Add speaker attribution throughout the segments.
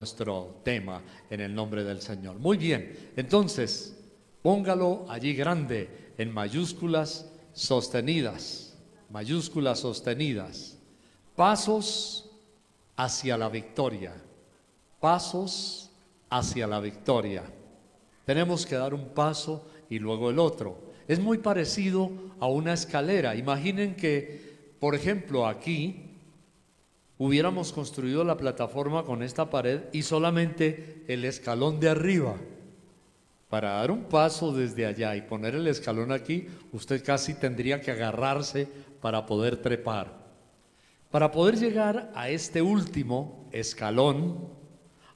Speaker 1: nuestro tema en el nombre del Señor. Muy bien, entonces póngalo allí grande en mayúsculas sostenidas, mayúsculas sostenidas. Pasos hacia la victoria, pasos hacia la victoria. Tenemos que dar un paso y luego el otro. Es muy parecido a una escalera. Imaginen que, por ejemplo, aquí hubiéramos construido la plataforma con esta pared y solamente el escalón de arriba. Para dar un paso desde allá y poner el escalón aquí, usted casi tendría que agarrarse para poder trepar. Para poder llegar a este último escalón,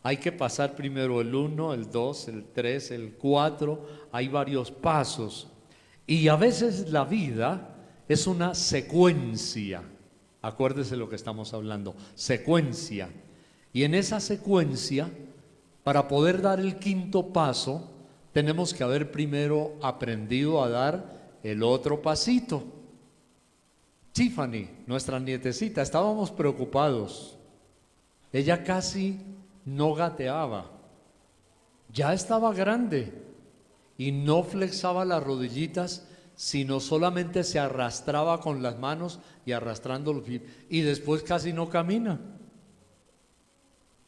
Speaker 1: hay que pasar primero el 1, el 2, el 3, el 4, hay varios pasos. Y a veces la vida es una secuencia. Acuérdese lo que estamos hablando, secuencia. Y en esa secuencia, para poder dar el quinto paso, tenemos que haber primero aprendido a dar el otro pasito. Tiffany, nuestra nietecita, estábamos preocupados. Ella casi no gateaba, ya estaba grande y no flexaba las rodillitas, sino solamente se arrastraba con las manos y arrastrando los pies, y después casi no camina.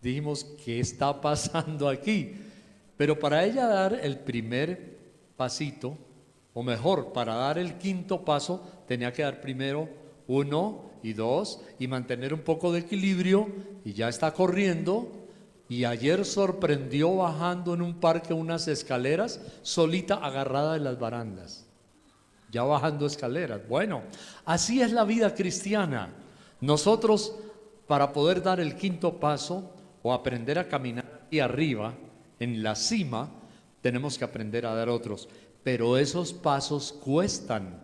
Speaker 1: Dijimos, ¿qué está pasando aquí? Pero para ella dar el primer pasito, o mejor, para dar el quinto paso, tenía que dar primero 1 y 2 y mantener un poco de equilibrio, y ya está corriendo. Y ayer sorprendió bajando en un parque unas escaleras, solita agarrada de las barandas, ya bajando escaleras. Bueno, así es la vida cristiana. Nosotros, para poder dar el quinto paso o aprender a caminar aquí arriba, en la cima, tenemos que aprender a dar otros. Pero esos pasos cuestan.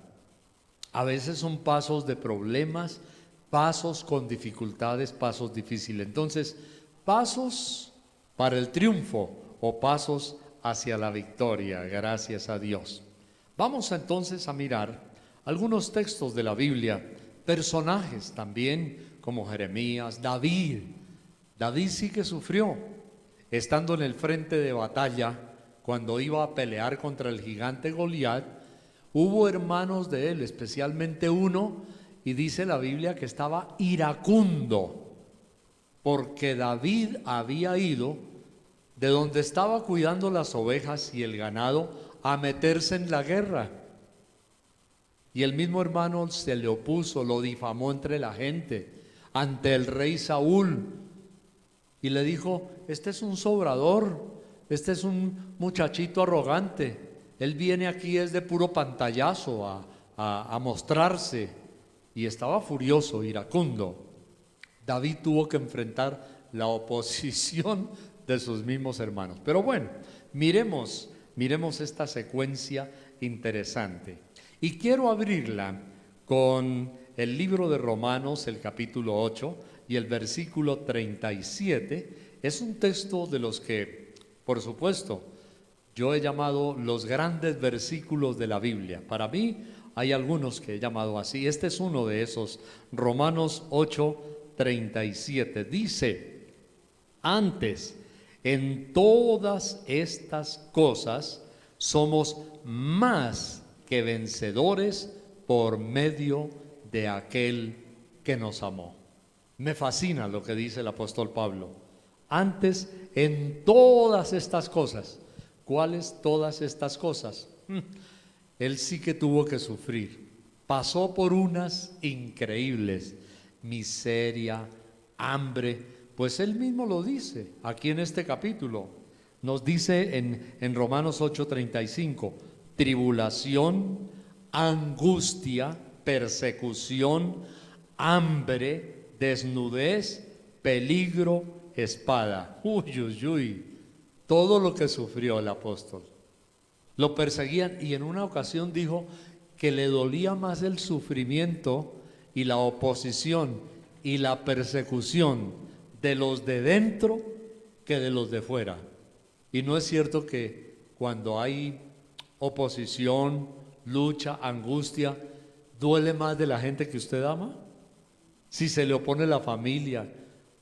Speaker 1: A veces son pasos de problemas, pasos con dificultades, pasos difíciles. Entonces, pasos para el triunfo o pasos hacia la victoria, gracias a Dios. Vamos entonces a mirar algunos textos de la Biblia, personajes también como Jeremías, David. David sí que sufrió, estando en el frente de batalla, cuando iba a pelear contra el gigante Goliat. Hubo hermanos de él, especialmente uno, y dice la Biblia que estaba iracundo, porque David había ido de donde estaba cuidando las ovejas y el ganado a meterse en la guerra. Y el mismo hermano se le opuso, lo difamó entre la gente, ante el rey Saúl, y le dijo, este es un sobrador, este es un muchachito arrogante, él viene aquí es de puro pantallazo a mostrarse. Y estaba furioso, iracundo. David tuvo que enfrentar la oposición de sus mismos hermanos. Pero bueno, miremos esta secuencia interesante. Y quiero abrirla con el libro de Romanos, el capítulo 8 y el versículo 37. Es un texto de los que, por supuesto, yo he llamado los grandes versículos de la Biblia. Para mí hay algunos que he llamado así. Este es uno de esos. Romanos 8:37 dice, antes, en todas estas cosas somos más que vencedores por medio de aquel que nos amó. Me fascina lo que dice el apóstol Pablo. Antes, en todas estas cosas. ¿Cuáles todas estas cosas? Él sí que tuvo que sufrir. Pasó por unas increíbles. Miseria, hambre. Pues él mismo lo dice aquí en este capítulo. Nos dice en Romanos 8:35, tribulación, angustia, persecución, hambre, desnudez, peligro, espada. Uy, uy, uy. Todo lo que sufrió el apóstol. Lo perseguían y en una ocasión dijo que le dolía más el sufrimiento y la oposición y la persecución de los de dentro que de los de fuera. Y no es cierto que cuando hay oposición, lucha, angustia, duele más de la gente que usted ama. Si se le opone la familia,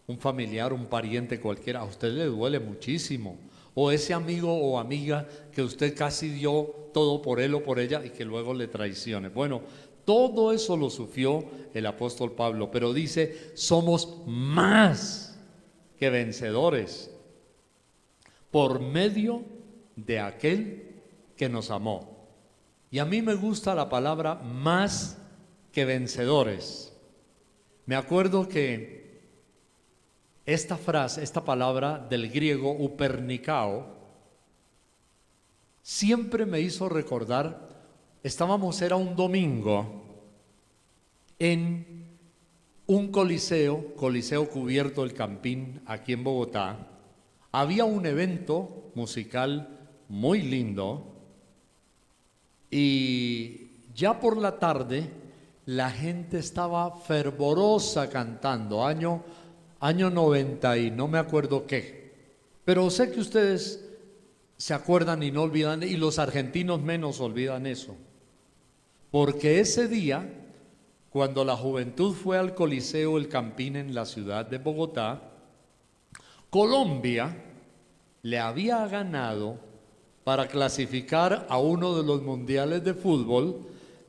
Speaker 1: un familiar, un pariente cualquiera, a usted le duele muchísimo. O ese amigo o amiga que usted casi dio todo por él o por ella y que luego le traicione. Bueno, todo eso lo sufrió el apóstol Pablo, pero dice, somos más que vencedores por medio de aquel que nos amó. Y a mí me gusta la palabra más que vencedores. Me acuerdo que esta frase, esta palabra del griego upernicao, siempre me hizo recordar, era un domingo, en un coliseo cubierto del Campín, aquí en Bogotá. Había un evento musical muy lindo y ya por la tarde la gente estaba fervorosa cantando, año 90 y no me acuerdo qué, pero sé que ustedes se acuerdan y no olvidan, y los argentinos menos olvidan eso, porque ese día, cuando la juventud fue al Coliseo El Campín en la ciudad de Bogotá, Colombia le había ganado para clasificar a uno de los mundiales de fútbol,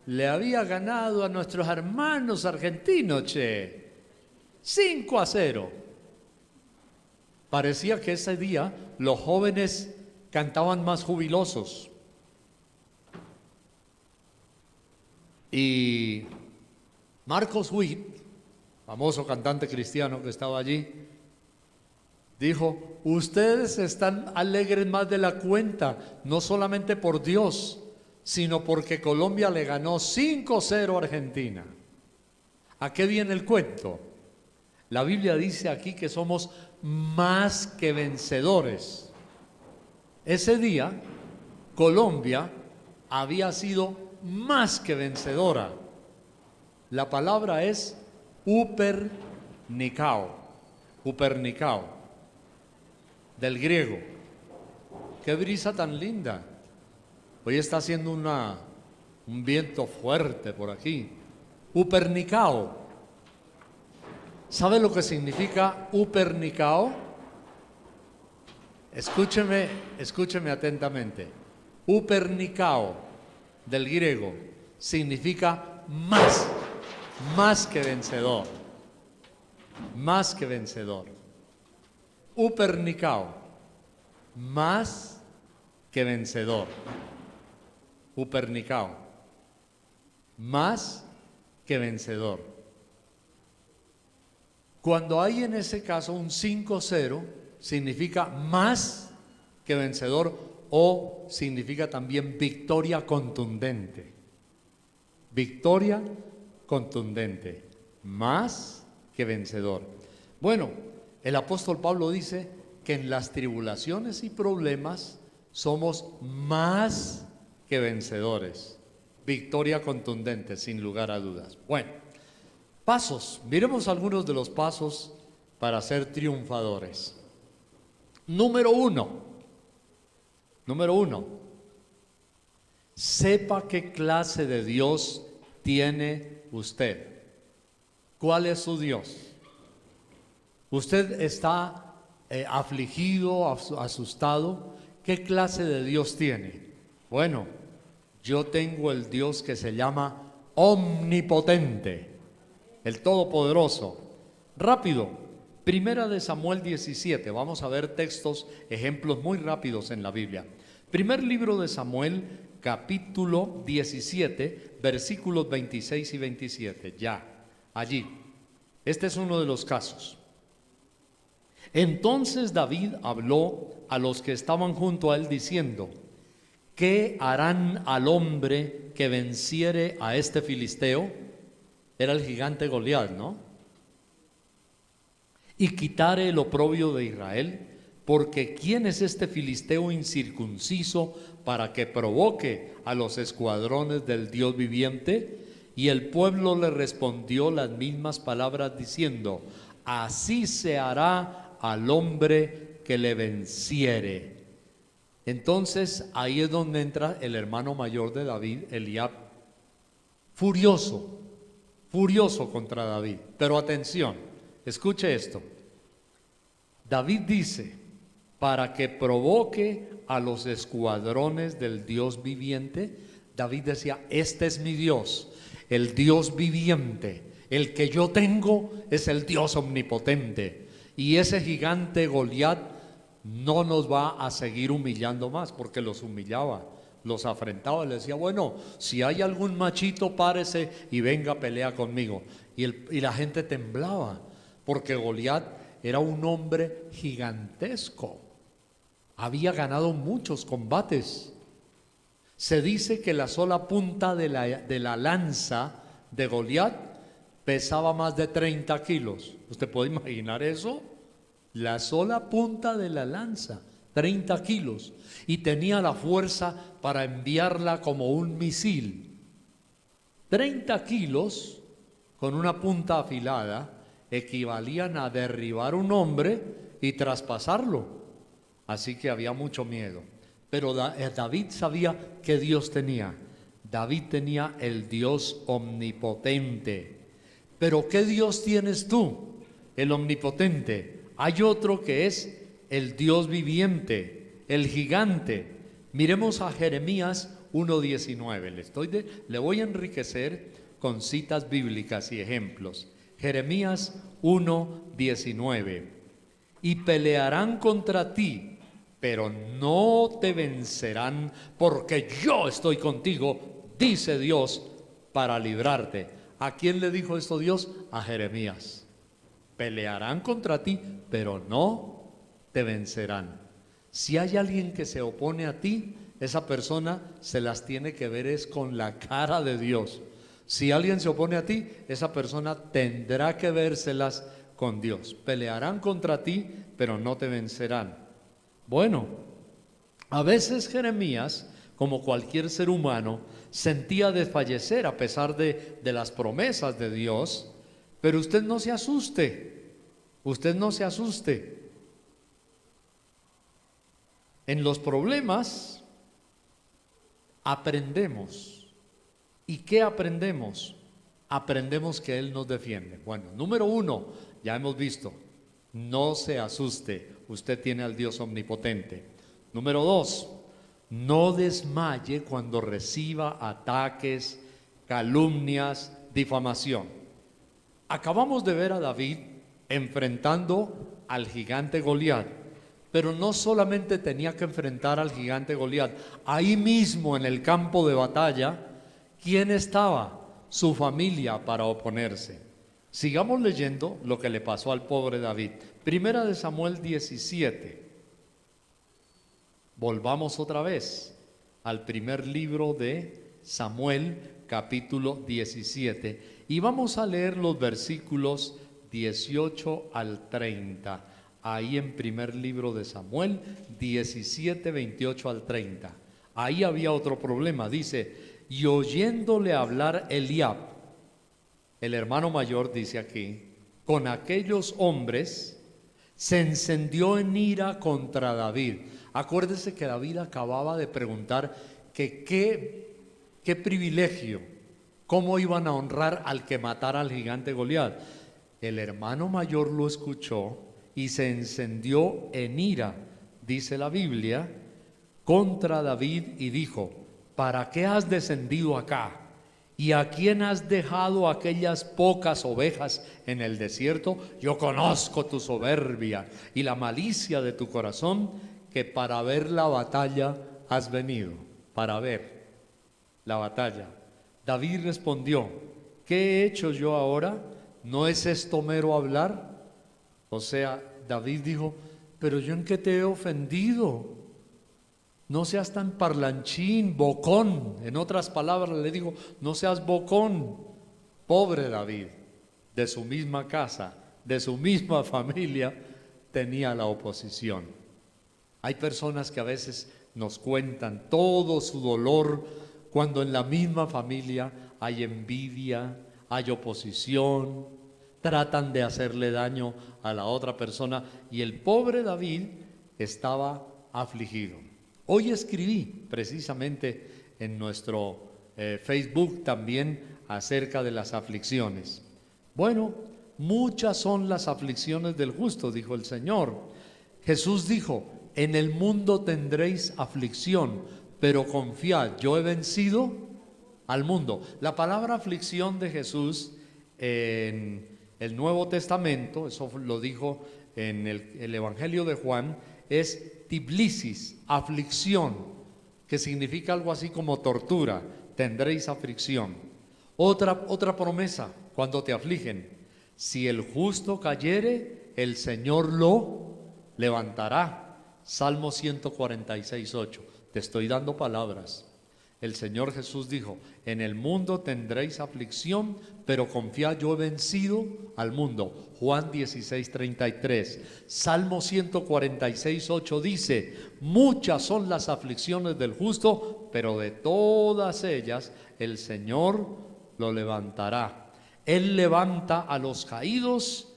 Speaker 1: le había ganado a nuestros hermanos argentinos, 5-0. Parecía que ese día los jóvenes cantaban más jubilosos. Y Marcos Witt, famoso cantante cristiano que estaba allí, dijo, ustedes están alegres más de la cuenta, no solamente por Dios, sino porque Colombia le ganó 5-0 a Argentina. ¿A qué viene el cuento? La Biblia dice aquí que somos más que vencedores. Ese día, Colombia había sido más que vencedora. La palabra es upernicao, del griego. Qué brisa tan linda. Hoy está haciendo un viento fuerte por aquí. Upernicao. ¿Sabe lo que significa upernicao? Escúcheme atentamente. Upernicao, del griego, significa más que vencedor. Más que vencedor. Upernicao, más que vencedor. Upernicao, más que vencedor. Cuando hay en ese caso un 5-0, significa más que vencedor o significa también victoria contundente. Victoria contundente, más que vencedor. Bueno, el apóstol Pablo dice que en las tribulaciones y problemas somos más que vencedores. Victoria contundente, sin lugar a dudas. Bueno. Pasos, miremos algunos de los pasos para ser triunfadores. Número uno, sepa qué clase de Dios tiene usted. ¿Cuál es su Dios? ¿Usted está afligido, asustado? ¿Qué clase de Dios tiene? Bueno, yo tengo el Dios que se llama omnipotente, el Todopoderoso. Rápido, Primera de Samuel 17, vamos a ver ejemplos muy rápidos en la Biblia. Primer libro de Samuel, capítulo 17, versículos 26 y 27, allí. Este es uno de los casos. Entonces David habló a los que estaban junto a él diciendo, ¿qué harán al hombre que venciere a este filisteo? Era el gigante Goliat, ¿no? Y quitare el oprobio de Israel, porque ¿quién es este filisteo incircunciso para que provoque a los escuadrones del Dios viviente? Y el pueblo le respondió las mismas palabras diciendo, así se hará al hombre que le venciere. Entonces ahí es donde entra el hermano mayor de David, Eliab, furioso contra David. Pero atención, escuche esto. David dice, para que provoque a los escuadrones del Dios viviente. David decía, este es mi Dios, el Dios viviente, el que yo tengo es el Dios omnipotente. Y ese gigante Goliat no nos va a seguir humillando más, porque los humillaba, los afrentaba, le decía, bueno, si hay algún machito, párese y venga a pelea conmigo. Y la gente temblaba, porque Goliat era un hombre gigantesco, había ganado muchos combates. Se dice que la sola punta de la lanza de Goliat pesaba más de 30 kilos. ¿Usted puede imaginar eso? La sola punta de la lanza, 30 kilos. Y tenía la fuerza para enviarla como un misil. 30 kilos con una punta afilada equivalían a derribar un hombre y traspasarlo. Así que había mucho miedo. Pero David sabía que Dios tenía. David tenía el Dios omnipotente. Pero ¿qué Dios tienes tú? El omnipotente. Hay otro que es el Dios viviente, el gigante. Miremos a Jeremías 1:19. Le voy a enriquecer con citas bíblicas y ejemplos. Jeremías 1:19. Y pelearán contra ti, pero no te vencerán, porque yo estoy contigo, dice Dios, para librarte. ¿A quién le dijo esto Dios? A Jeremías. Pelearán contra ti, pero no te vencerán. Si hay alguien que se opone a ti, esa persona se las tiene que ver es con la cara de Dios. Si alguien se opone a ti, esa persona tendrá que vérselas con Dios. Pelearán contra ti, pero no te vencerán. Bueno, a veces Jeremías, como cualquier ser humano, sentía desfallecer a pesar de las promesas de Dios. Pero usted no se asuste, usted no se asuste. En los problemas aprendemos. ¿Y qué aprendemos? Aprendemos que Él nos defiende. Bueno, número 1, ya hemos visto, no se asuste, usted tiene al Dios omnipotente. Número 2, no desmaye cuando reciba ataques, calumnias, difamación. Acabamos de ver a David enfrentando al gigante Goliat, pero no solamente tenía que enfrentar al gigante Goliat, ahí mismo en el campo de batalla, ¿quién estaba? Su familia para oponerse. Sigamos leyendo lo que le pasó al pobre David. Primera de Samuel 17. Volvamos otra vez al primer libro de Samuel, capítulo 17. Y vamos a leer los versículos 18 al 30. Ahí en primer libro de Samuel, 17, 28 al 30. Ahí había otro problema. Dice, y oyéndole hablar Eliab, el hermano mayor, dice aquí, con aquellos hombres, se encendió en ira contra David. Acuérdese que David acababa de preguntar que qué privilegio, cómo iban a honrar al que matara al gigante Goliat. El hermano mayor lo escuchó y se encendió en ira, dice la Biblia, contra David y dijo, ¿para qué has descendido acá? ¿Y a quién has dejado aquellas pocas ovejas en el desierto? Yo conozco tu soberbia y la malicia de tu corazón, que para ver la batalla has venido, para ver la batalla. David respondió, ¿qué he hecho yo ahora? ¿No es esto mero hablar? O sea, David dijo, pero yo en qué te he ofendido. No seas tan parlanchín, bocón. En otras palabras le digo, no seas bocón. Pobre David, de su misma casa, de su misma familia, tenía la oposición. Hay personas que a veces nos cuentan todo su dolor cuando en la misma familia hay envidia, hay oposición, tratan de hacerle daño a la otra persona y el pobre David estaba afligido. Hoy escribí precisamente en nuestro Facebook también acerca de las aflicciones. Bueno, muchas son las aflicciones del justo, dijo el Señor, Jesús dijo, en el mundo tendréis aflicción, pero confiad, yo he vencido al mundo. La palabra aflicción de Jesús en el Nuevo Testamento, eso lo dijo en el Evangelio de Juan, es tiblisis, aflicción, que significa algo así como tortura, tendréis aflicción. Otra promesa, cuando te afligen, si el justo cayere, el Señor lo levantará. Salmo 146:8. Te estoy dando palabras. El Señor Jesús dijo, en el mundo tendréis aflicción, pero confiad, yo he vencido al mundo. Juan 16:33. Salmo 146:8 dice, muchas son las aflicciones del justo, pero de todas ellas el Señor lo levantará. Él levanta a los caídos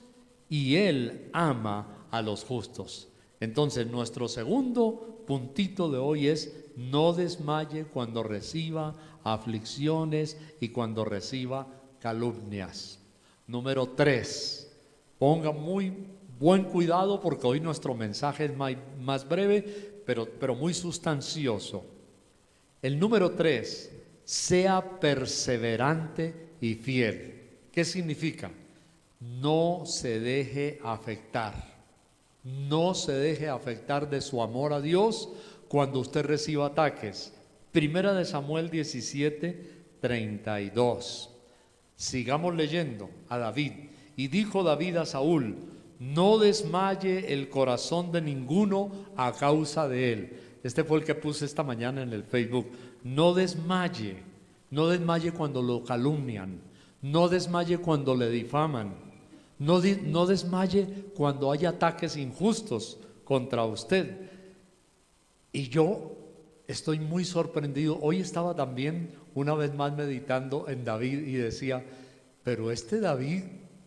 Speaker 1: y Él ama a los justos. Entonces, nuestro segundo puntito de hoy es: no desmaye cuando reciba aflicciones y cuando reciba calumnias. Número 3, ponga muy buen cuidado porque hoy nuestro mensaje es más breve, pero muy sustancioso. El número 3, sea perseverante y fiel. ¿Qué significa? No se deje afectar. No se deje afectar de su amor a Dios cuando usted reciba ataques. Primera de Samuel 17:32. Sigamos leyendo a David. Y dijo David a Saúl, no desmaye el corazón de ninguno a causa de él. Este fue el que puse esta mañana en el Facebook. No desmaye cuando lo calumnian. No desmaye cuando le difaman. No desmaye cuando hay ataques injustos contra usted. Y yo estoy muy sorprendido. Hoy estaba también una vez más meditando en David y decía, pero este David,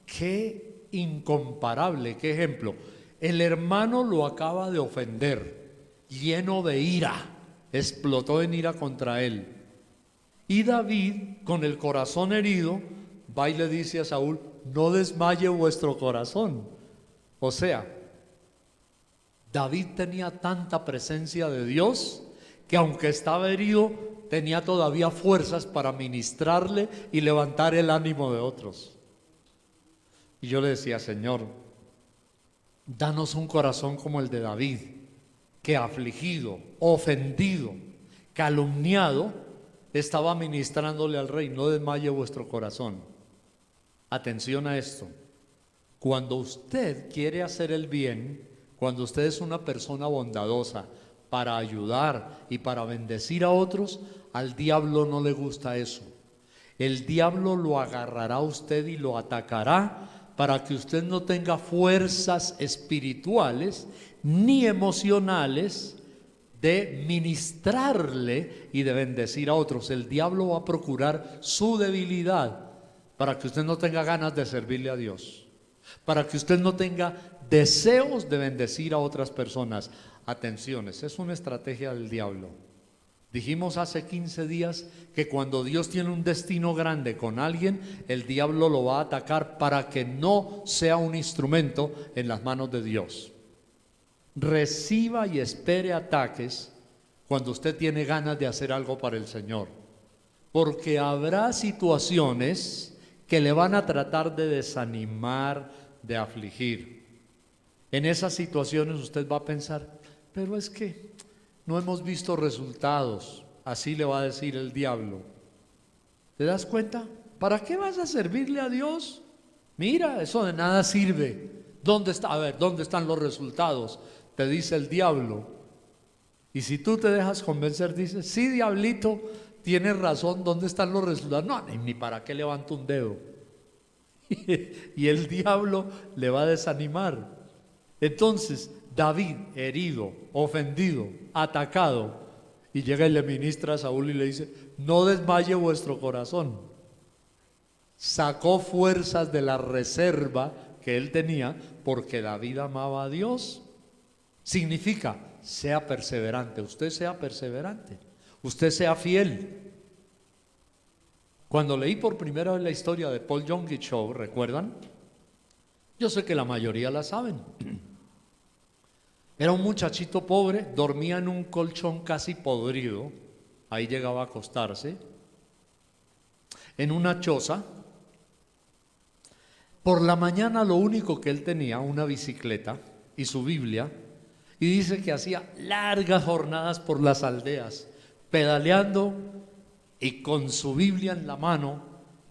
Speaker 1: qué incomparable, qué ejemplo. El hermano lo acaba de ofender, lleno de ira, explotó en ira contra él. Y David, con el corazón herido, va y le dice a Saúl, no desmaye vuestro corazón. O sea, David tenía tanta presencia de Dios que aunque estaba herido, tenía todavía fuerzas para ministrarle y levantar el ánimo de otros. Y yo le decía, Señor, danos un corazón como el de David, que afligido, ofendido, calumniado, estaba ministrándole al rey. No desmaye vuestro corazón. Atención a esto, cuando usted quiere hacer el bien, cuando usted es una persona bondadosa para ayudar y para bendecir a otros, al diablo no le gusta eso. El diablo lo agarrará a usted y lo atacará para que usted no tenga fuerzas espirituales ni emocionales de ministrarle y de bendecir a otros. El diablo va a procurar su debilidad para que usted no tenga ganas de servirle a Dios, para que usted no tenga deseos de bendecir a otras personas. Atenciones, es una estrategia del diablo. Dijimos hace 15 días que cuando Dios tiene un destino grande con alguien, el diablo lo va a atacar para que no sea un instrumento en las manos de Dios. Reciba y espere ataques cuando usted tiene ganas de hacer algo para el Señor, porque habrá situaciones que le van a tratar de desanimar, de afligir. En esas situaciones usted va a pensar, pero es que no hemos visto resultados. Así le va a decir el diablo. ¿Te das cuenta? ¿Para qué vas a servirle a Dios? Mira, eso de nada sirve. ¿Dónde está? A ver, ¿dónde están los resultados? Te dice el diablo. Y si tú te dejas convencer, dices, sí, diablito, tienes razón, ¿dónde están los resultados? No, ni para qué levanto un dedo. Y el diablo le va a desanimar. Entonces, David, herido, ofendido, atacado, y llega y le ministra a Saúl y le dice, no desmaye vuestro corazón. Sacó fuerzas de la reserva que él tenía porque David amaba a Dios. Significa, sea perseverante, usted sea perseverante, usted sea fiel. Cuando leí por primera vez la historia de Paul Yonggi Cho, ¿recuerdan? Yo sé que la mayoría la saben. Era un muchachito pobre, dormía en un colchón casi podrido, ahí llegaba a acostarse, en una choza. Por la mañana lo único que él tenía, una bicicleta y su Biblia, y dice que hacía largas jornadas por las aldeas, pedaleando y con su Biblia en la mano,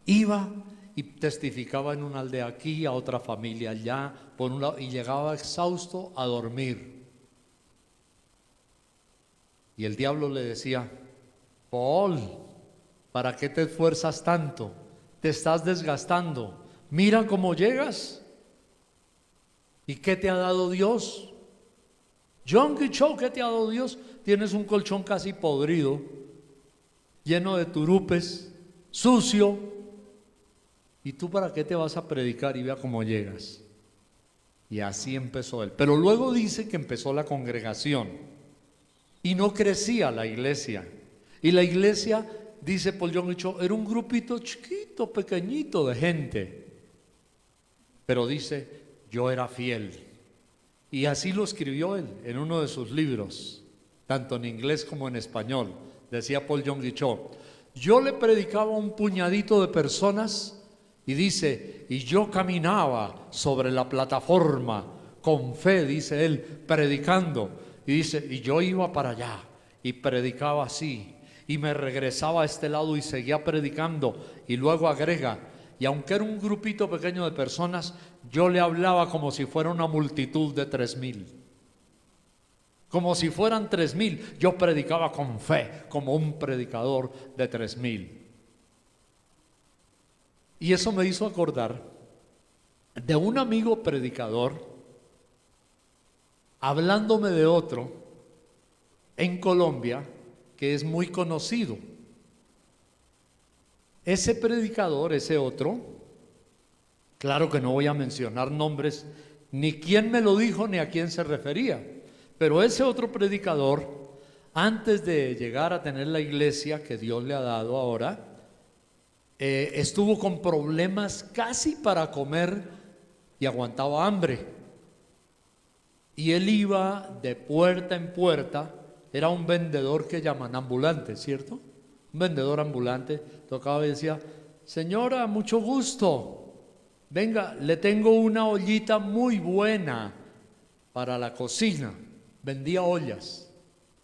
Speaker 1: iba y testificaba en una aldea aquí, a otra familia allá, por un lado, y llegaba exhausto a dormir. Y el diablo le decía: Paul, ¿para qué te esfuerzas tanto? Te estás desgastando. Mira cómo llegas. ¿Y qué te ha dado Dios? John Guichot, ¿qué te ha dado Dios? Tienes un colchón casi podrido, lleno de turupes, sucio. ¿Y tú para qué te vas a predicar? Y vea cómo llegas. Y así empezó él. Pero luego dice que empezó la congregación y no crecía la iglesia. Y la iglesia, dice Paul John Guichot, era un grupito chiquito, pequeñito de gente. Pero dice, yo era fiel. Y así lo escribió él en uno de sus libros, tanto en inglés como en español. Decía Paul John Guichot, yo le predicaba a un puñadito de personas, y dice, y yo caminaba sobre la plataforma con fe, dice él, predicando. Y dice, y yo iba para allá y predicaba así, y me regresaba a este lado y seguía predicando. Y luego agrega, y aunque era un grupito pequeño de personas, yo le hablaba como si fuera una multitud de 3,000. Como si fueran 3,000, yo predicaba con fe, como un predicador de 3,000. Y eso me hizo acordar de un amigo predicador hablándome de otro en Colombia que es muy conocido. Ese predicador, ese otro, claro que no voy a mencionar nombres, ni quién me lo dijo ni a quién se refería, pero ese otro predicador, antes de llegar a tener la iglesia que Dios le ha dado ahora, estuvo con problemas casi para comer y aguantaba hambre. Y él iba de puerta en puerta, era un vendedor que llaman ambulante, ¿cierto? Un vendedor ambulante, tocaba y decía, señora, mucho gusto, venga, le tengo una ollita muy buena para la cocina. Vendía ollas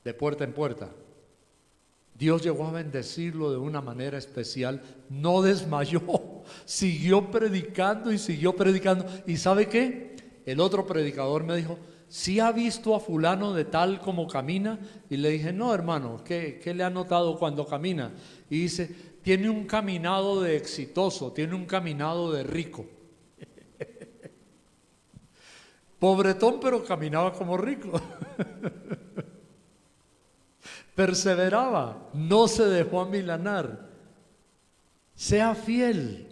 Speaker 1: de puerta en puerta. Dios llegó a bendecirlo de una manera especial, no desmayó, siguió predicando y siguió predicando. ¿Y sabe qué? El otro predicador me dijo, ¿sí ha visto a fulano de tal como camina? Y le dije, no, hermano, ¿qué le ha notado cuando camina? Y dice, tiene un caminado de exitoso, tiene un caminado de rico. Pobretón, pero caminaba como rico. Perseveraba, no se dejó amilanar. Sea fiel,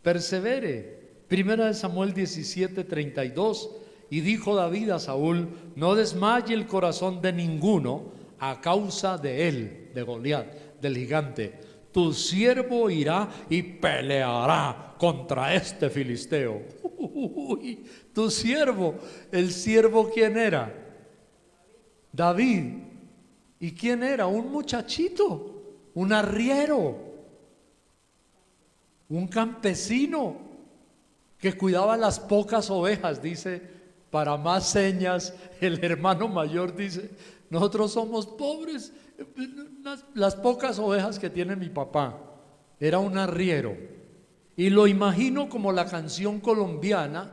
Speaker 1: persevere. Primera de Samuel 17:32. Y dijo David a Saúl, no desmaye el corazón de ninguno a causa de él, de Goliat, del gigante. Tu siervo irá y peleará contra este filisteo. Tu siervo, ¿el siervo quién era? David. ¿Y quién era? Un muchachito, un arriero, un campesino que cuidaba las pocas ovejas. Dice, para más señas, el hermano mayor dice, nosotros somos pobres, las pocas ovejas que tiene mi papá. Era un arriero. Y lo imagino como la canción colombiana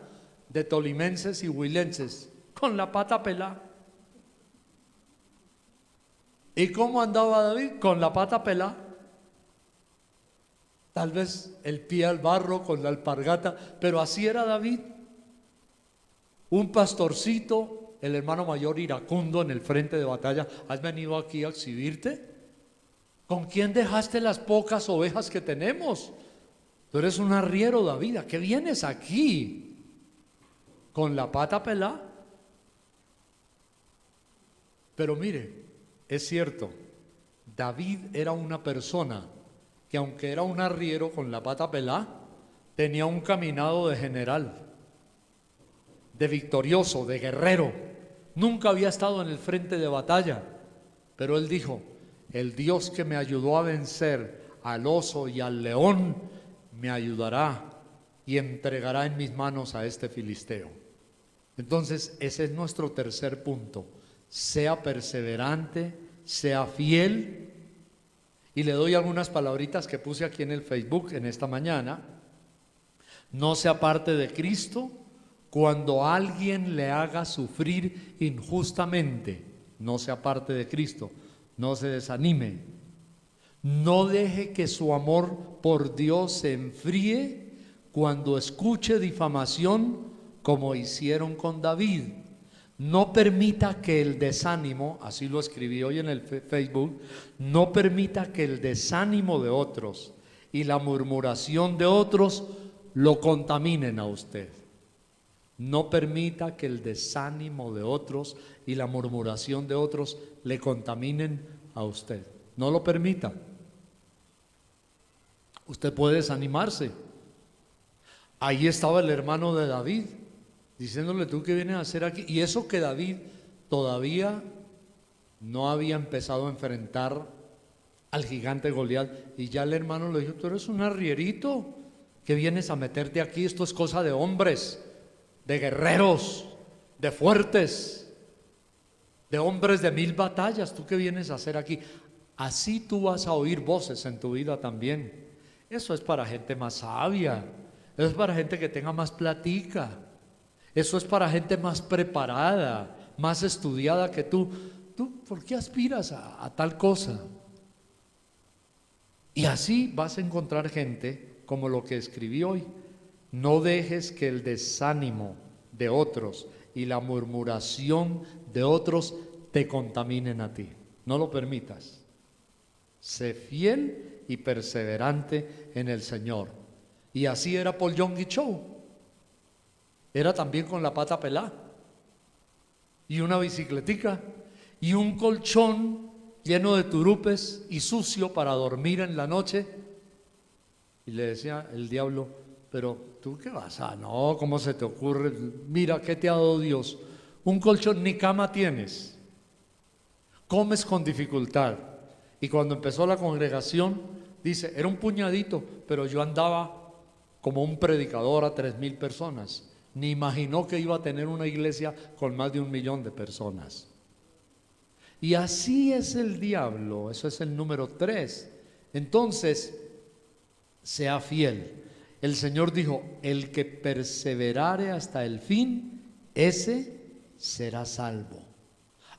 Speaker 1: de tolimenses y huilenses, con la pata pelada. ¿Y cómo andaba David? Con la pata pelada. Tal vez el pie al barro con la alpargata, pero así era David. Un pastorcito, el hermano mayor iracundo en el frente de batalla. ¿Has venido aquí a exhibirte? ¿Con quién dejaste las pocas ovejas que tenemos? Tú eres un arriero, David. ¿A qué vienes aquí? ¿Con la pata pelada? Pero mire, es cierto, David era una persona que aunque era un arriero con la pata pelada, tenía un caminado de general, de victorioso, de guerrero. nunca había estado en el frente de batalla, pero él dijo: el Dios que me ayudó a vencer al oso y al león, me ayudará y entregará en mis manos a este filisteo. Entonces, ese es nuestro tercer punto: sea perseverante, sea fiel. Y le doy algunas palabritas que puse aquí en el Facebook en esta mañana. No se aparte de Cristo cuando alguien le haga sufrir injustamente. No se aparte de Cristo, no se desanime. No deje que su amor por Dios se enfríe cuando escuche difamación, como hicieron con David. No permita que el desánimo, así lo escribí hoy en el Facebook, no permita que el desánimo de otros y la murmuración de otros lo contaminen a usted. No permita que el desánimo de otros y la murmuración de otros le contaminen a usted. No lo permita. Usted puede desanimarse. Ahí estaba el hermano de David, diciéndole: ¿tú qué vienes a hacer aquí? Y eso que David todavía no había empezado a enfrentar al gigante Goliat, y ya el hermano le dijo: tú eres un arrierito, ¿qué vienes a meterte aquí? Esto es cosa de hombres, de guerreros, de fuertes, de hombres de 1000 batallas. ¿Tú qué vienes a hacer aquí? Así tú vas a oír voces en tu vida también. Eso es para gente más sabia, eso es para gente que tenga más platica, eso es para gente más preparada, más estudiada que tú. ¿Tú por qué aspiras a tal cosa? Y así vas a encontrar gente como lo que escribí hoy. No dejes que el desánimo de otros y la murmuración de otros te contaminen a ti. No lo permitas. Sé fiel y perseverante en el Señor. Y así era Paul Yonggi Cho. Era también con la pata pelada y una bicicletica y un colchón lleno de turupes y sucio para dormir en la noche. Y le decía el diablo: pero tú qué vas a, no, ¿cómo se te ocurre? Mira, ¿qué te ha dado Dios? Un colchón, ni cama tienes, comes con dificultad. Y cuando empezó la congregación, dice, era un puñadito, pero yo andaba como un predicador a 3000 personas. Ni imaginó que iba a tener una iglesia con más de 1 millón de personas. Y así es el diablo. Eso es el número 3. Entonces, sea fiel. El Señor dijo: el que perseverare hasta el fin, ese será salvo.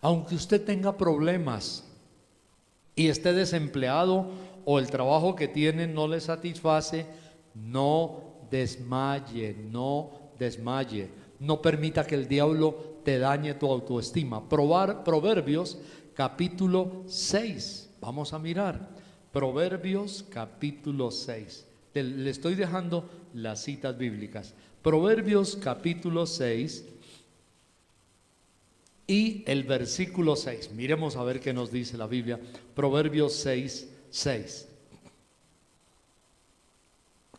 Speaker 1: Aunque usted tenga problemas y esté desempleado, o el trabajo que tiene no le satisface, no desmaye, no desmaye. No permita que el diablo te dañe tu autoestima. Proverbios capítulo 6. Vamos a mirar. Proverbios capítulo 6. Le estoy dejando las citas bíblicas. Proverbios capítulo 6 y el versículo 6. Miremos a ver qué nos dice la Biblia. Proverbios 6, 6.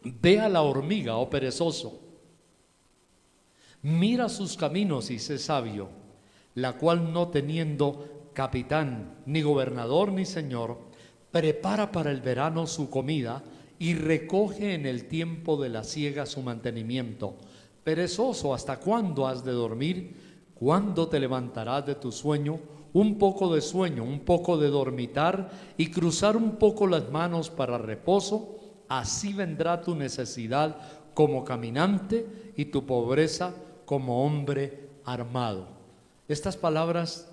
Speaker 1: Ve a la hormiga, oh perezoso, mira sus caminos y sé sabio, la cual no teniendo capitán, ni gobernador, ni señor, prepara para el verano su comida y recoge en el tiempo de la siega su mantenimiento. Perezoso, ¿hasta cuándo has de dormir? ¿Cuándo te levantarás de tu sueño? Un poco de sueño, un poco de dormitar y cruzar un poco las manos para reposo. Así vendrá tu necesidad como caminante y tu pobreza como hombre armado. Estas palabras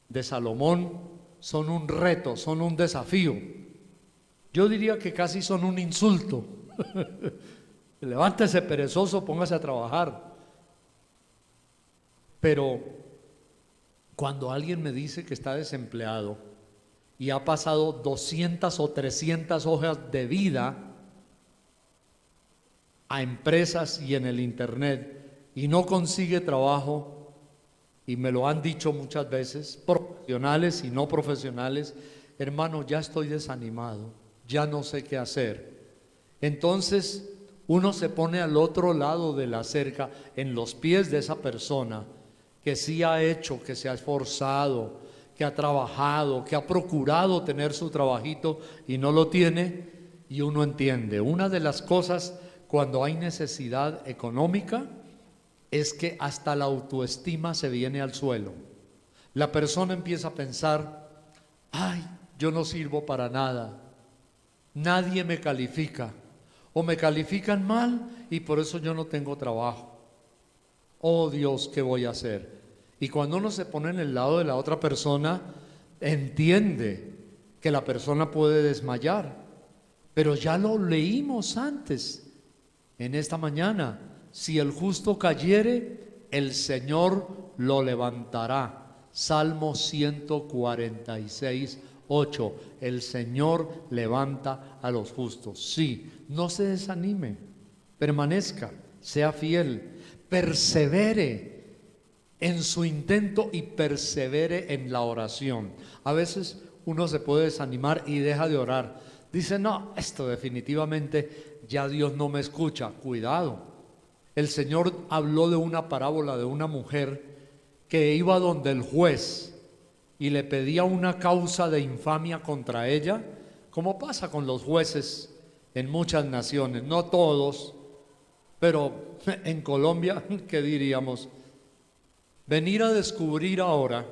Speaker 1: de Salomón son un reto, son un desafío. Yo diría que casi son un insulto. Levántese perezoso, póngase a trabajar. Pero cuando alguien me dice que está desempleado y ha pasado 200 o 300 hojas de vida a empresas y en el internet y no consigue trabajo, y me lo han dicho muchas veces, profesionales y no profesionales, hermano, ya estoy desanimado, ya no sé qué hacer. Entonces uno se pone al otro lado de la cerca, en los pies de esa persona, que sí ha hecho, que se ha esforzado, que ha trabajado, que ha procurado tener su trabajito y no lo tiene, y uno entiende. Una de las cosas cuando hay necesidad económica es que hasta la autoestima se viene al suelo. La persona empieza a pensar: ay, yo no sirvo para nada, nadie me califica, o me califican mal y por eso yo no tengo trabajo. Oh Dios, ¿qué voy a hacer? Y cuando uno se pone en el lado de la otra persona, entiende que la persona puede desmayar. Pero ya lo leímos antes, en esta mañana: si el justo cayere, el Señor lo levantará. Salmo 146, 8. El Señor levanta a los justos. Sí, no se desanime, permanezca, sea fiel, persevere en su intento y persevere en la oración. A veces uno se puede desanimar y deja de orar. Dice: no, esto definitivamente ya Dios no me escucha. Cuidado. El Señor habló de una parábola de una mujer que iba donde el juez y le pedía una causa de infamia contra ella, como pasa con los jueces en muchas naciones, no todos, pero en Colombia, ¿qué diríamos? Venir a descubrir ahora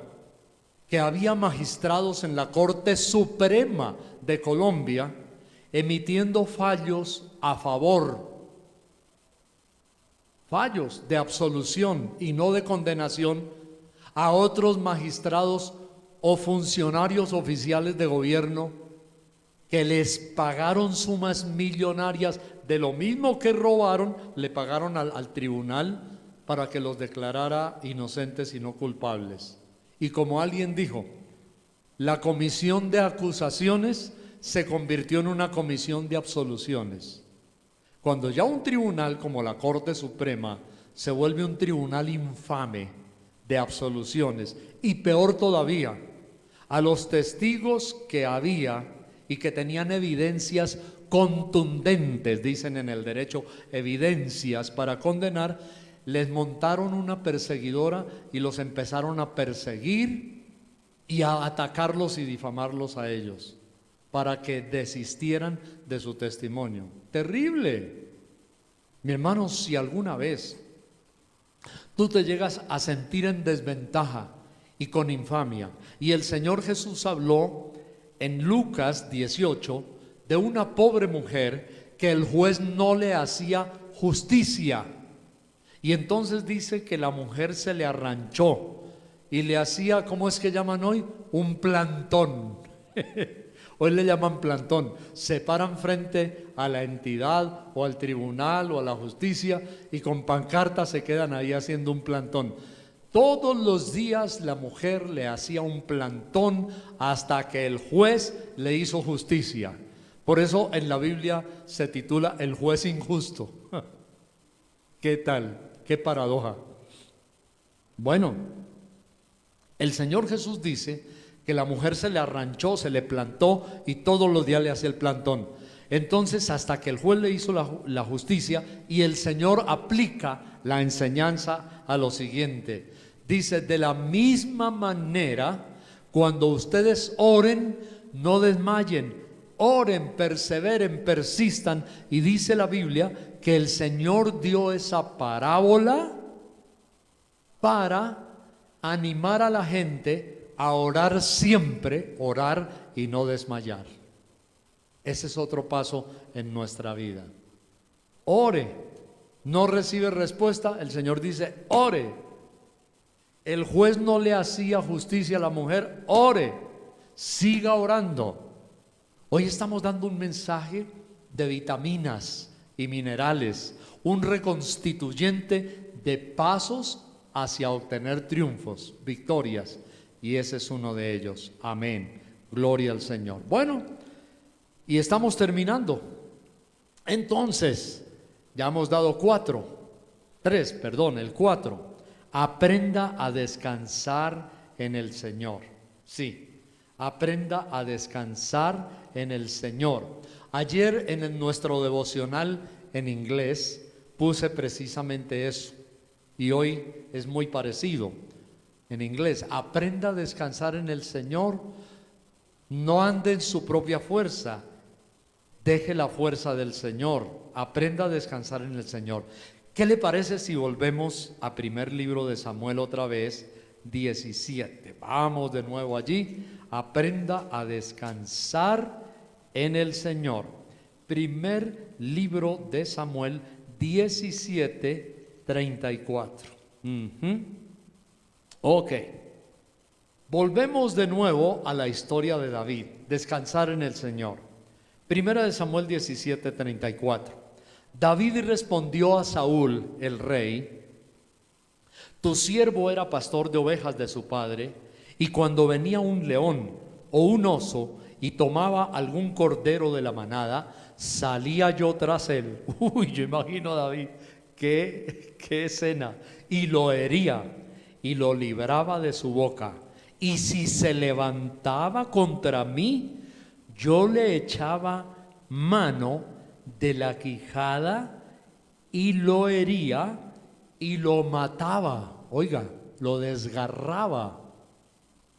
Speaker 1: que había magistrados en la Corte Suprema de Colombia emitiendo fallos a favor, fallos de absolución y no de condenación a otros magistrados o funcionarios oficiales de gobierno que les pagaron sumas millonarias de lo mismo que robaron. Le pagaron al tribunal para que los declarara inocentes y no culpables. Y como alguien dijo, la comisión de acusaciones se convirtió en una comisión de absoluciones. Cuando ya un tribunal como la Corte Suprema se vuelve un tribunal infame de absoluciones, y peor todavía, a los testigos que había y que tenían evidencias contundentes, dicen en el derecho, evidencias para condenar, les montaron una perseguidora y los empezaron a perseguir y a atacarlos y difamarlos a ellos para que desistieran de su testimonio. Terrible. Mi hermano, si alguna vez tú te llegas a sentir en desventaja y con infamia, y el Señor Jesús habló en Lucas 18 de una pobre mujer que el juez no le hacía justicia, y entonces dice que la mujer se le arranchó y le hacía, ¿cómo es que llaman hoy? Un plantón. Hoy le llaman plantón. Se paran frente a la entidad o al tribunal o a la justicia y con pancartas se quedan ahí haciendo un plantón. Todos los días la mujer le hacía un plantón hasta que el juez le hizo justicia. Por eso en la Biblia se titula El juez injusto. ¿Qué tal? ¿Qué paradoja? Bueno, el Señor Jesús dice que la mujer se le arranchó, se le plantó y todos los días le hacía el plantón. Entonces, hasta que el juez le hizo la justicia, y el Señor aplica la enseñanza a lo siguiente. Dice: de la misma manera, cuando ustedes oren, no desmayen, oren, perseveren, persistan. Y dice la Biblia que el Señor dio esa parábola para animar a la gente a orar siempre, orar y no desmayar. Ese es otro paso en nuestra vida. Ore. No recibe respuesta, el Señor dice: ore. El juez no le hacía justicia a la mujer, ore. Siga orando. Hoy estamos dando un mensaje de vitaminas y minerales, un reconstituyente de pasos hacia obtener triunfos, victorias, y ese es uno de ellos. Amén. Gloria al Señor. Bueno, y estamos terminando. Entonces, ya hemos dado el 4. Aprenda a descansar en el Señor. Sí, aprenda a descansar en el Señor. Ayer en nuestro devocional en inglés puse precisamente eso, y hoy es muy parecido. En inglés, aprenda a descansar en el Señor, no ande en su propia fuerza, deje la fuerza del Señor, aprenda a descansar en el Señor. ¿Qué le parece si volvemos a primer libro de Samuel otra vez, 17? Vamos de nuevo allí, aprenda a descansar en el Señor. Primer libro de Samuel 17, 34. Ok, volvemos de nuevo a la historia de David, descansar en el Señor. Primera de Samuel 17, 34. David respondió a Saúl, el rey: tu siervo era pastor de ovejas de su padre, y cuando venía un león o un oso y tomaba algún cordero de la manada, salía yo tras él. Uy, yo imagino a David, qué escena. Y lo hería y lo libraba de su boca. Y si se levantaba contra mí, yo le echaba mano de la quijada y lo hería y lo mataba. Oiga, lo desgarraba.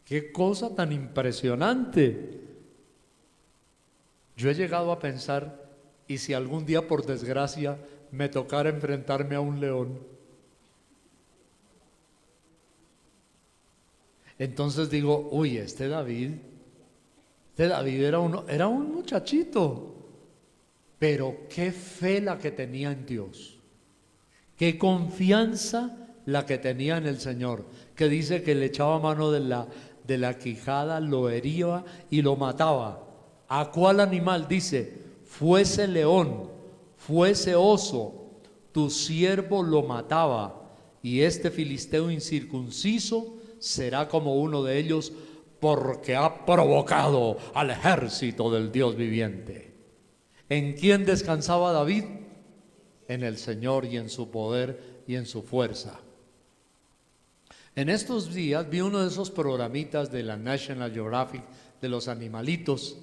Speaker 1: Qué cosa tan impresionante. Yo he llegado a pensar, ¿y si algún día por desgracia me tocara enfrentarme a un león? Entonces digo, uy, este David era un muchachito, pero qué fe la que tenía en Dios, qué confianza la que tenía en el Señor, que dice que le echaba mano de la quijada, lo hería y lo mataba. ¿A cuál animal? Dice, fuese león, fuese oso, tu siervo lo mataba, y este filisteo incircunciso será como uno de ellos, porque ha provocado al ejército del Dios viviente. ¿En quién descansaba David? En el Señor, y en su poder y en su fuerza. En estos días vi uno de esos programitas de la National Geographic de los animalitos,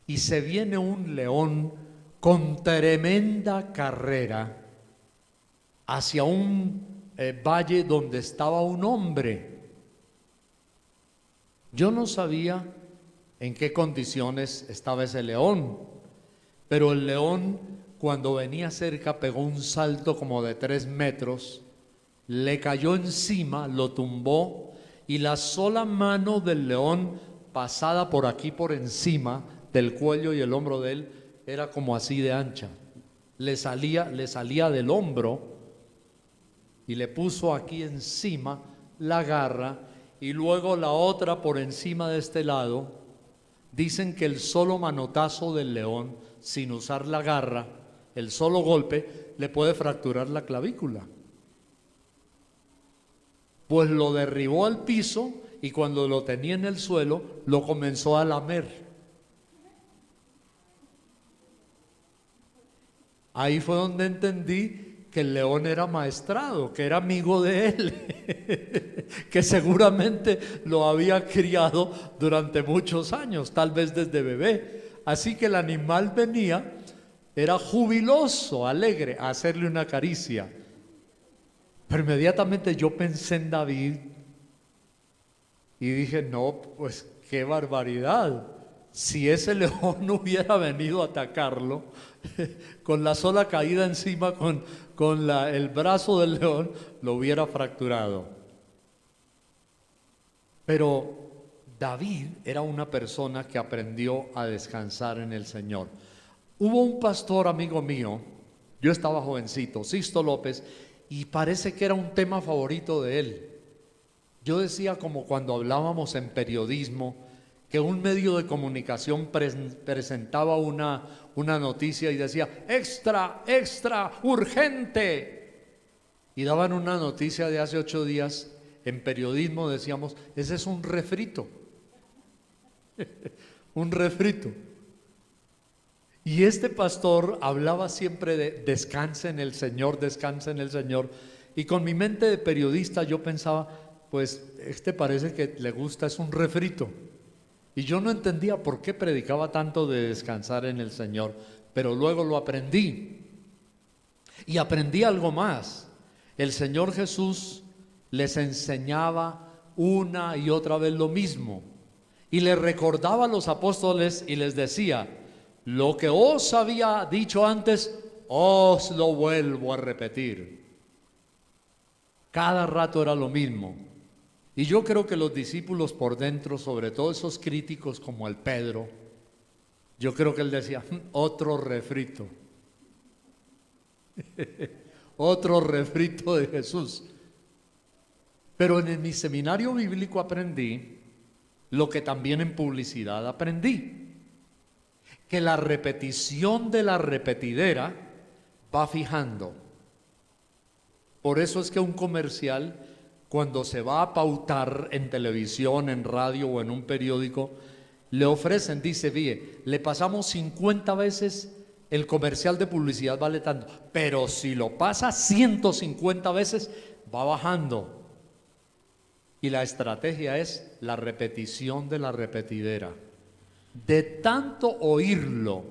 Speaker 1: y se viene un león con tremenda carrera hacia un valle donde estaba un hombre. Yo no sabía en qué condiciones estaba ese león, pero el león, cuando venía cerca, pegó un salto como de 3 metros, le cayó encima, lo tumbó, y la sola mano del león, pasada por aquí por encima del cuello y el hombro de él, era como así de ancha. Le salía del hombro y le puso aquí encima la garra, y luego la otra por encima de este lado. Dicen que el solo manotazo del león, sin usar la garra, el solo golpe, le puede fracturar la clavícula. Pues lo derribó al piso, y cuando lo tenía en el suelo, lo comenzó a lamer. Ahí fue donde entendí que el león era maestrado, que era amigo de él, que seguramente lo había criado durante muchos años, tal vez desde bebé. Así que el animal venía, era jubiloso, alegre, a hacerle una caricia. Pero inmediatamente yo pensé en David y dije, no, pues qué barbaridad. Si ese león no hubiera venido a atacarlo, con la sola caída encima, con el brazo del león, lo hubiera fracturado. Pero David era una persona que aprendió a descansar en el Señor. Hubo un pastor amigo mío, yo estaba jovencito, Sisto López, y parece que era un tema favorito de él. Yo decía, como cuando hablábamos en periodismo, que un medio de comunicación presentaba una noticia y decía, extra, extra, urgente. Y daban una noticia de hace 8 días, en periodismo decíamos, ese es un refrito. Un refrito. Y este pastor hablaba siempre de descanse en el Señor, descanse en el Señor. Y con mi mente de periodista yo pensaba, pues parece que le gusta, es un refrito. Y yo no entendía por qué predicaba tanto de descansar en el Señor, pero luego lo aprendí. Y aprendí algo más. El Señor Jesús les enseñaba una y otra vez lo mismo. Y le recordaba a los apóstoles y les decía: lo que os había dicho antes, os lo vuelvo a repetir. Cada rato era lo mismo. Y yo creo que los discípulos por dentro, sobre todo esos críticos como el Pedro, yo creo que él decía: otro refrito. Otro refrito de Jesús. Pero en mi seminario bíblico aprendí lo que también en publicidad aprendí: que la repetición de la repetidera va fijando. Por eso es que un comercial, cuando se va a pautar en televisión, en radio o en un periódico, le ofrecen, dice: bien, le pasamos 50 veces el comercial de publicidad, vale tanto, pero si lo pasa 150 veces, va bajando. Y la estrategia es la repetición de la repetidera. De tanto oírlo,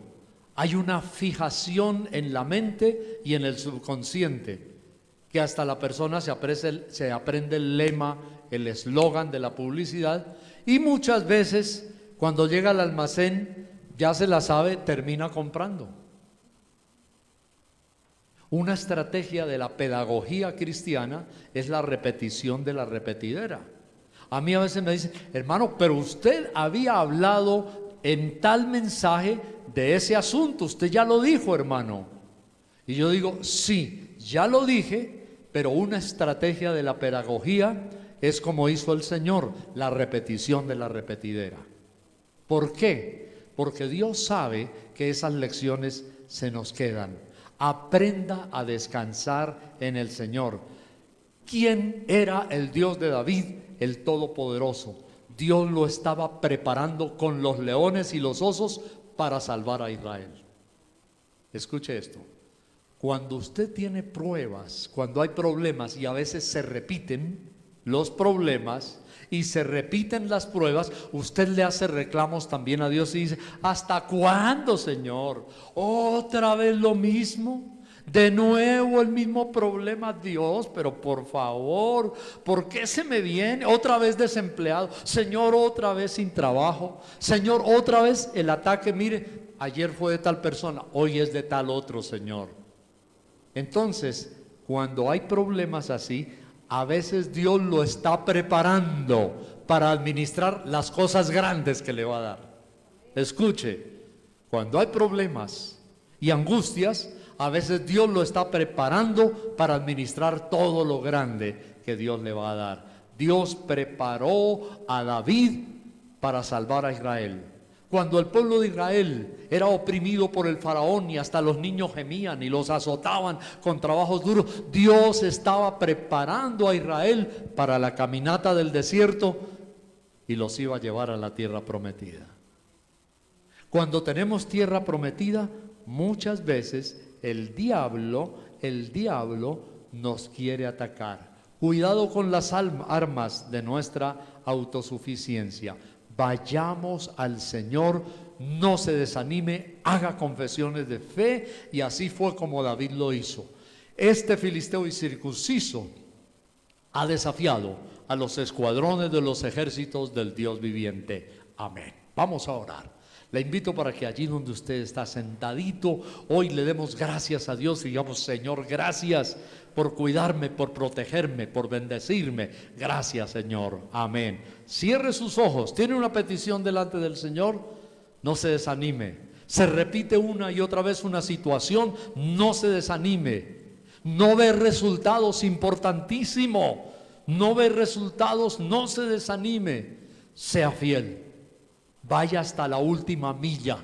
Speaker 1: hay una fijación en la mente y en el subconsciente, que hasta la persona se aprende el lema, el eslogan de la publicidad, y muchas veces cuando llega al almacén ya se la sabe, termina comprando. Una estrategia de la pedagogía cristiana es la repetición de la repetidera. A mí a veces me dicen: hermano, pero usted había hablado en tal mensaje de ese asunto, usted ya lo dijo, hermano. Y yo digo: sí, ya lo dije, pero una estrategia de la pedagogía es como hizo el Señor, la repetición de la repetidera. ¿Por qué? Porque Dios sabe que esas lecciones se nos quedan. Aprenda a descansar en el Señor. ¿Quién era el Dios de David? El Todopoderoso. Dios lo estaba preparando con los leones y los osos para salvar a Israel. Escuche esto: cuando usted tiene pruebas, cuando hay problemas y a veces se repiten los problemas y se repiten las pruebas, usted le hace reclamos también a Dios y dice: ¿hasta cuándo, Señor? ¿Otra vez lo mismo? ¿De nuevo el mismo problema? Dios, pero por favor, ¿por qué se me viene? Otra vez desempleado, Señor, otra vez sin trabajo, Señor, otra vez el ataque. Mire, ayer fue de tal persona, hoy es de tal otro, Señor. Entonces, cuando hay problemas así, a veces Dios lo está preparando para administrar las cosas grandes que le va a dar. Escuche, cuando hay problemas y angustias, a veces Dios lo está preparando para administrar todo lo grande que Dios le va a dar. Dios preparó a David para salvar a Israel. Cuando el pueblo de Israel era oprimido por el faraón y hasta los niños gemían y los azotaban con trabajos duros, Dios estaba preparando a Israel para la caminata del desierto y los iba a llevar a la tierra prometida. Cuando tenemos tierra prometida, muchas veces el diablo nos quiere atacar. Cuidado con las armas de nuestra autosuficiencia. Vayamos al Señor, no se desanime, haga confesiones de fe, y así fue como David lo hizo. Este filisteo incircunciso ha desafiado a los escuadrones de los ejércitos del Dios viviente. Amén. Vamos a orar. Le invito para que allí donde usted está sentadito, hoy le demos gracias a Dios y digamos: Señor, gracias por cuidarme, por protegerme, por bendecirme. Gracias, Señor. Amén. Cierre sus ojos. ¿Tiene una petición delante del Señor? No se desanime. Se repite una y otra vez una situación, no se desanime. No ve resultados, importantísimo. No ve resultados, no se desanime. Sea fiel. Vaya hasta la última milla.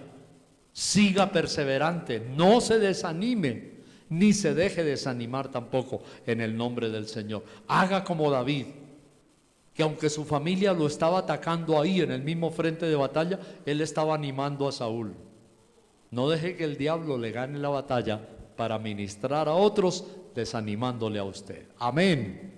Speaker 1: Siga perseverante. No se desanime. Ni se deje desanimar tampoco, en el nombre del Señor. Haga como David, que aunque su familia lo estaba atacando ahí en el mismo frente de batalla, él estaba animando a Saúl. No deje que el diablo le gane la batalla para ministrar a otros, desanimándole a usted. Amén.